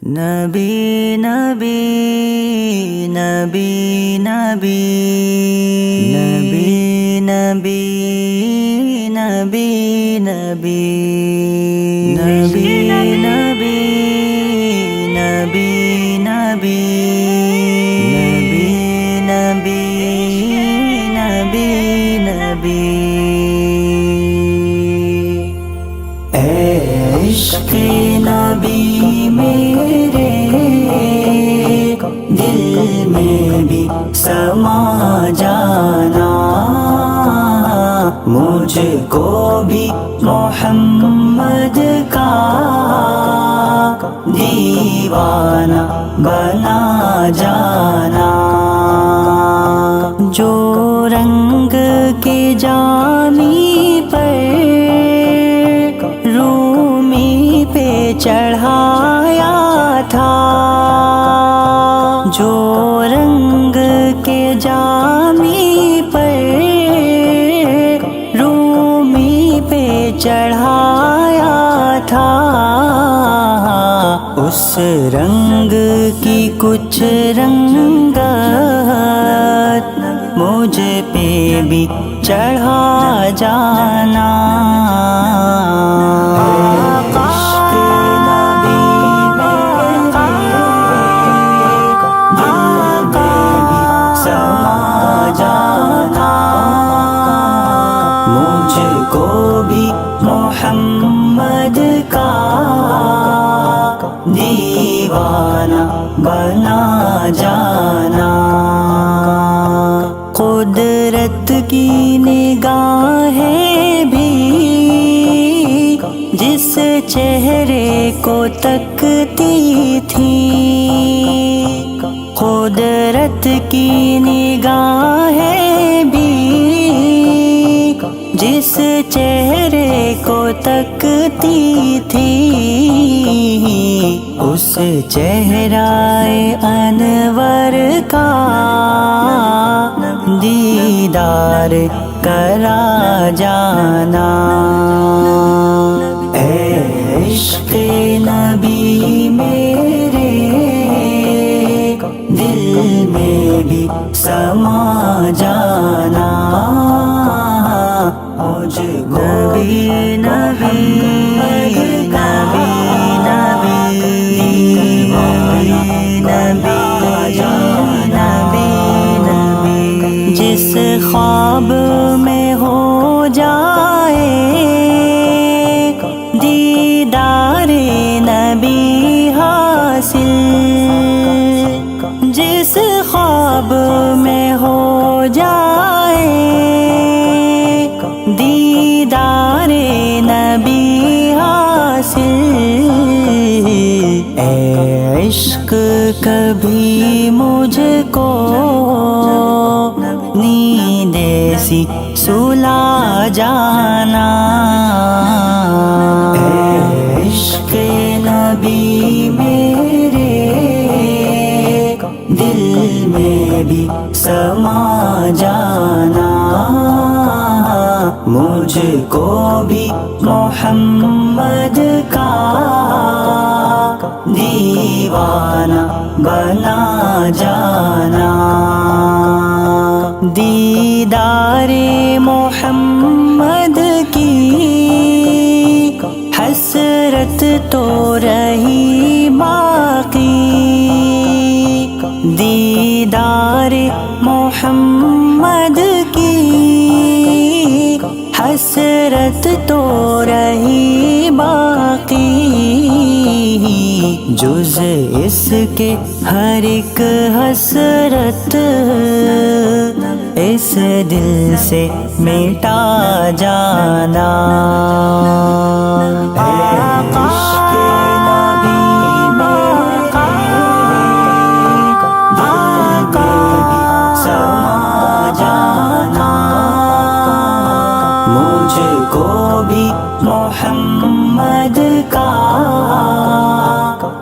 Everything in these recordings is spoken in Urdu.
نبی نبی نبی نبی نبی نبی نبی نبی نبی نبی نبی نبی نبی نبی نبی اے عشق نبی میرے دل میں بھی سما جانا، مجھ کو بھی محمد کا دیوانہ بنا جانا۔ جو رنگ کے جامی پر رومی پہ چڑھایا تھا، جو رنگ کے جامی پر رومی پہ چڑھایا تھا، اس رنگ کی کچھ رنگت مجھ پہ بھی چڑھا جانا۔ محمد کا دیوانہ بنا جانا۔ قدرت کی نگاہیں بھی جس چہرے کو تکتی تھی، قدرت کی نگاہیں بھی جس چہرے کو تکتی تھی، اس چہرہ انور کا دیدار کرا جانا۔ اے عشق نبی میرے دل میں بھی سما جانا، مجھ نبی نبی نبی نبی نبی نبی جس خواب میں ہو جائے دیدار نبی حاصل، جس خواب میں ہو جائے دیدار نبی حاصل، اے عشق کبھی مجھ کو نیند ایسی سلا جانا۔ اے عشق نبی میرے دل میں بھی سما جانا، مجھ کو بھی محمد کا دیوانہ بنا جانا۔ دیدار محمد کی حسرت تو رہی باقی، دیدار محمد کی حسرت تو رہی باقی، جز اس کے ہر ایک حسرت اس دل سے مٹا جانا۔ محمد کا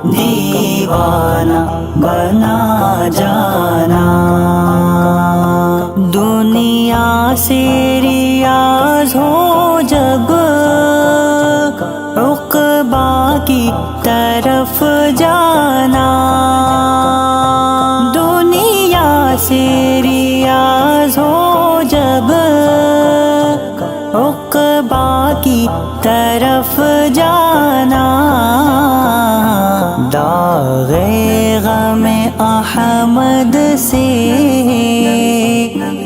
دیوانہ بنا جانا، دنیا سے ریاض ہو جب عقبہ کی طرف جا جانا دنیا سے ریاض ہو جب عقبا کی طرف جانا داغ غم احمد سے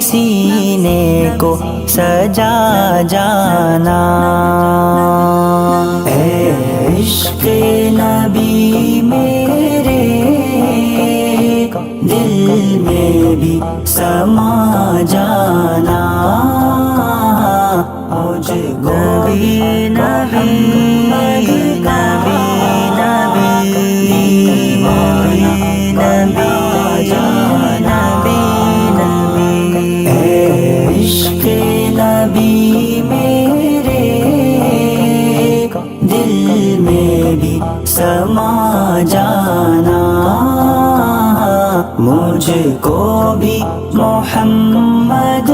سینے کو سجا جانا اے عشق نبی میرے دل میں بھی سما جانا مجھ کو بھی نبی نبی نبی نبی نبی نبی اے عشق نبی میرے دل میں بھی سما جانا مجھ کو بھی محمد